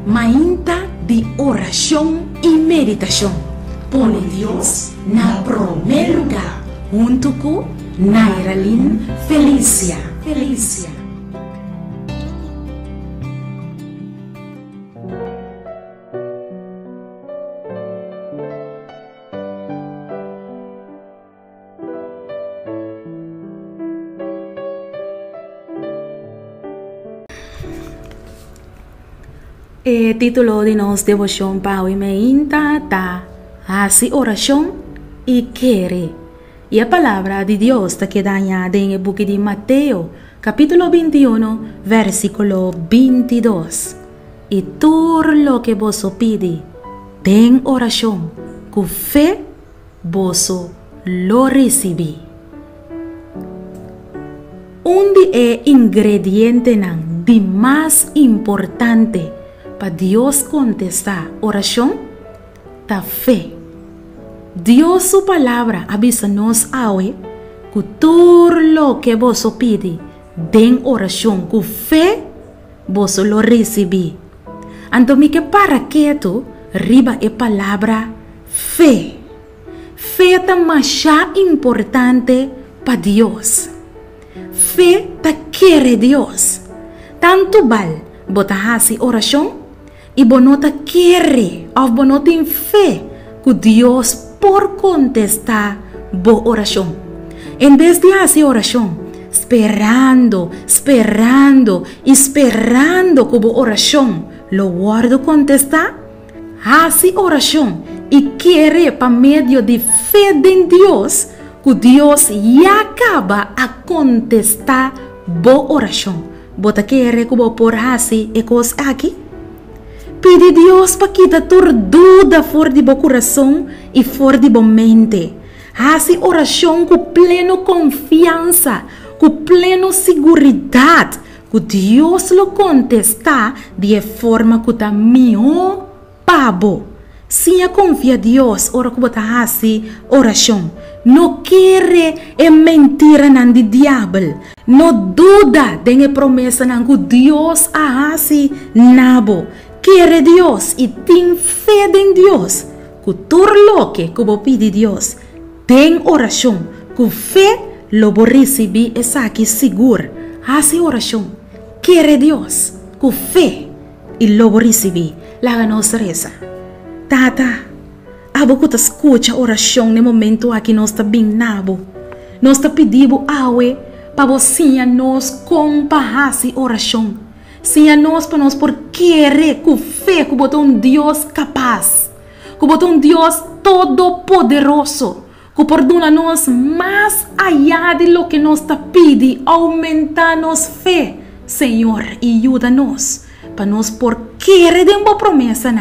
Mainta de oração e meditação. Pone Deus na primeiro lugar. Junto com Nairalyn Felícia. O título de nossa devoção para hoje é Hace oração e quere. E a palavra de Deus está quedando em book de Mateus, capítulo 21, versículo 22. E tudo lo que vos pide, tem oração, com fé, vos lo recebi. Onde é ingrediente de mais importante para Deus contestar oração? Ta fé. Dios su palabra avisa-nos hoje que tudo lo que vos pide den oração com fé, vos lo recebi. Então, que para que tu riba a palavra fé. Fé é mais importante para Deus. Fé ta quer Deus. Tanto vale botar assim oração e bonota quer ou bonota em fé que Deus por contestar boa oração. Em vez de fazer oração, esperando que boa oração lo guardo contestar, fazer oração e querer para meio de fé em Deus, que Deus já acaba a contestar boa oração. Bota querer que boa por fazer e coisa aqui? Pede Deus para quitar toda dúvida fora de seu coração e fora de sua mente. Faça oração com plena confiança, com plena segurança, que Deus lo contesta de forma que está melhor para você. Se confia em Deus, ora que você faça oração. Não quer mentira de diabo. Não duda de promessa que Deus faça na você. Quer Deus e tem fé em Deus. Que tudo lo que você pede Deus, tem oração. Com fé, lo vou receber essa aqui seguro. Hace oração. Quer Deus. Com fé, e lo vou receber. Laga nos reza. Tata, abo que te escuta oração no momento aqui nós está bem nabo. Nós está pedindo awe para você nos compahase oração. Sim, a nós para nós por querer com fé que botou Deus capaz, que botou Deus todo poderoso, que perdona nós mais allá de lo que nos está pedindo, aumenta nos fé, Senhor, e ajuda-nos para nós por querer de uma promessa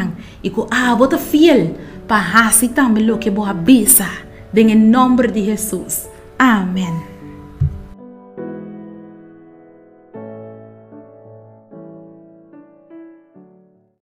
e que bota fiel para fazer também lo que boa avisa, em nome de Jesus. Amém.